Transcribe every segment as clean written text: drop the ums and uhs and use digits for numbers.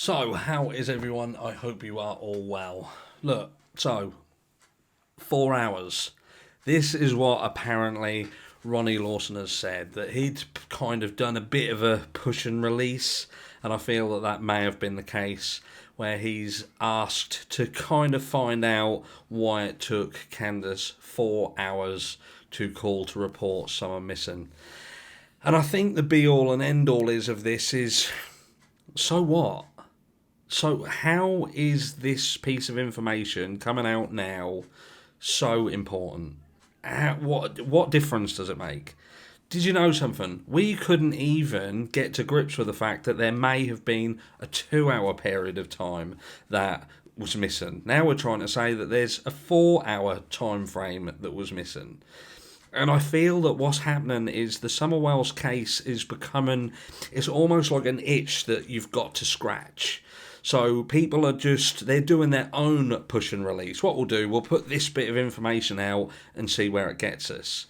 So, how is everyone? I hope you are all well. Look, 4 hours. This is what apparently Ronnie Lawson has said, that he'd kind of done a bit of a push and release, and I feel that that may have been the case, where he's asked to kind of find out why it took Candus 4 hours to call to report someone missing. And I think the be all and end all of this is, so what? So how is this piece of information coming out now so important? What difference does it make? Did you know something? We couldn't even get to grips with the fact that there may have been a 2 hour period of time that was missing. Now we're trying to say that there's a 4 hour time frame that was missing. And I feel that what's happening is the Summer Wells case is becoming, it's almost like an itch that you've got to scratch. So people are they're doing their own push and release. What we'll do, we'll put this bit of information out and see where it gets us.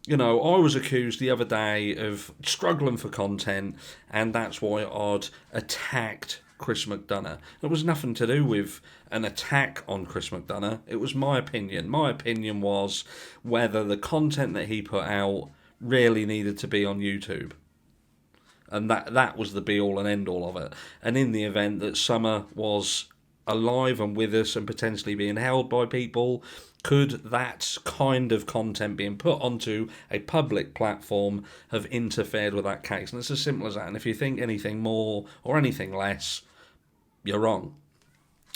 You know, I was accused the other day of struggling for content, and that's why I'd attacked Chris McDonough. It was nothing to do with an attack on Chris McDonough. It was my opinion. My opinion was whether the content that he put out really needed to be on YouTube. And that was the be-all and end-all of it. And in the event that Summer was alive and with us and potentially being held by people, could that kind of content being put onto a public platform have interfered with that case? And it's as simple as that. And if you think anything more or anything less, you're wrong.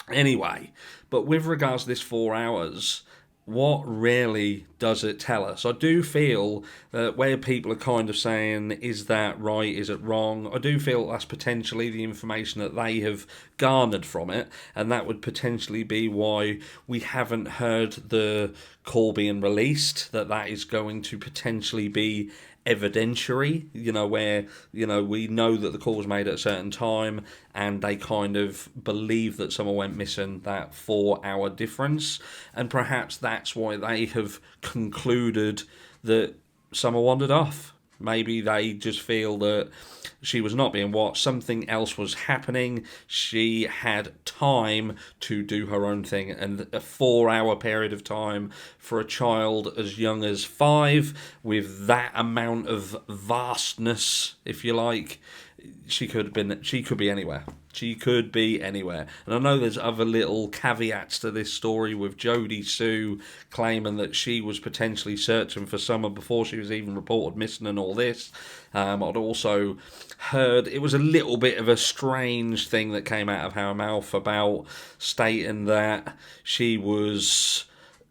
Anyway, but with regards to this 4 hours, what really does it tell us? I do feel that where people are kind of saying, is that right, is it wrong? I do feel that's potentially the information that they have garnered from it, and that would potentially be why we haven't heard the call being released, that is going to potentially be evidentiary, where, we know that the call was made at a certain time and they kind of believe that someone went missing, that 4 hour difference. And perhaps that's why they have concluded that someone wandered off. Maybe they just feel that she was not being watched, something else was happening, she had time to do her own thing, and a 4 hour period of time for a child as young as 5, with that amount of vastness, if you like, she could be anywhere. She could be anywhere. And I know there's other little caveats to this story, with Jodie Sue claiming that she was potentially searching for Summer before she was even reported missing and all this. I'd also heard it was a little bit of a strange thing that came out of her mouth about stating that she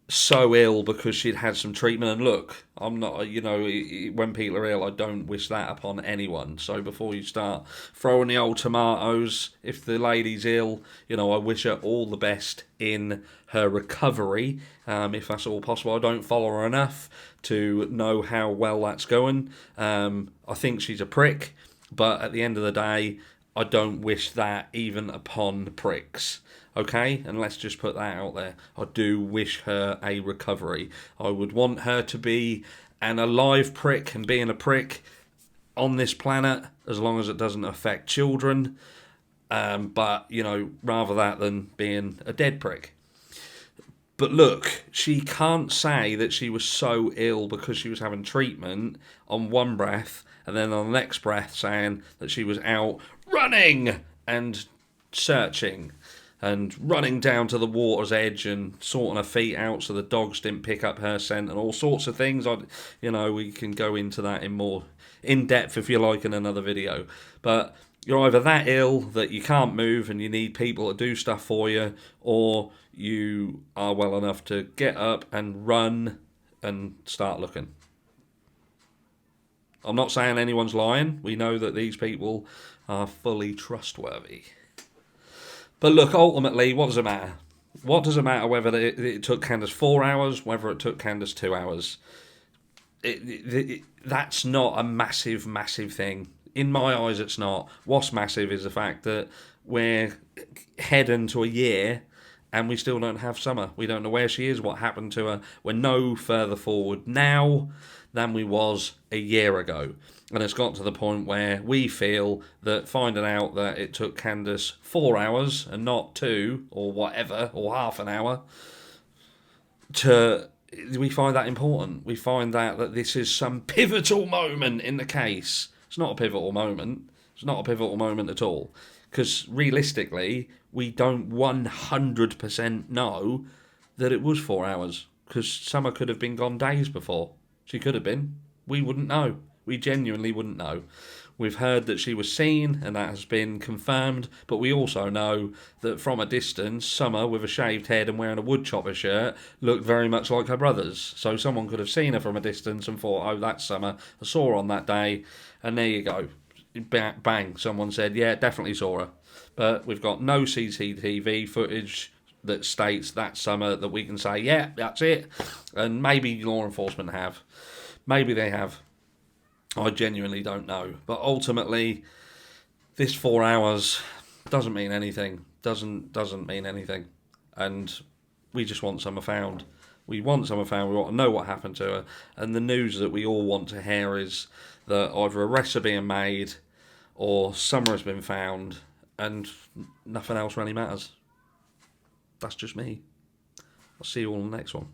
so ill because she'd had some treatment. And look, I'm not, when people are ill, I don't wish that upon anyone. So before you start throwing the old tomatoes, if the lady's ill, I wish her all the best in her recovery, if that's all possible. I don't follow her enough to know how well that's going. I think she's a prick, but at the end of the day, I don't wish that even upon pricks. Okay, and let's just put that out there. I do wish her a recovery. I would want her to be an alive prick, and being a prick on this planet, as long as it doesn't affect children. But, rather that than being a dead prick. But look, she can't say that she was so ill because she was having treatment on one breath, and then on the next breath saying that she was out running and searching and running down to the water's edge and sorting her feet out so the dogs didn't pick up her scent and all sorts of things. We can go into that in more in depth if you like in another video. But you're either that ill that you can't move and you need people to do stuff for you, or you are well enough to get up and run and start looking. I'm not saying anyone's lying. We know that these people are fully trustworthy. But look, ultimately, what does it matter? What does it matter whether it took Candus 4 hours, whether it took Candus 2 hours? That's not a massive, massive thing. In my eyes, it's not. What's massive is the fact that we're heading to a year and we still don't have Summer. We don't know where she is, what happened to her. We're no further forward now than we was a year ago. And it's got to the point where we feel that finding out that it took Candus 4 hours and not 2 or whatever, or half an hour, we find that important. We find out that this is some pivotal moment in the case. It's not a pivotal moment. It's not a pivotal moment at all. Because realistically, we don't 100% know that it was 4 hours. Because Summer could have been gone days before. She could have been. We wouldn't know. We genuinely wouldn't know. We've heard that she was seen, and that has been confirmed, but we also know that from a distance, Summer, with a shaved head and wearing a woodchopper shirt, looked very much like her brothers. So someone could have seen her from a distance and thought, oh, that's Summer. I saw her on that day, and there you go. Bang, someone said, yeah, definitely saw her. But we've got no CCTV footage that states that Summer that we can say, yeah, that's it. And maybe law enforcement have. Maybe they have. I genuinely don't know. But ultimately, this 4 hours doesn't mean anything. Doesn't mean anything. And we just want Summer found. We want Summer found. We want to know what happened to her. And the news that we all want to hear is that either arrests are being made or Summer has been found and nothing else really matters. That's just me. I'll see you all in the next one.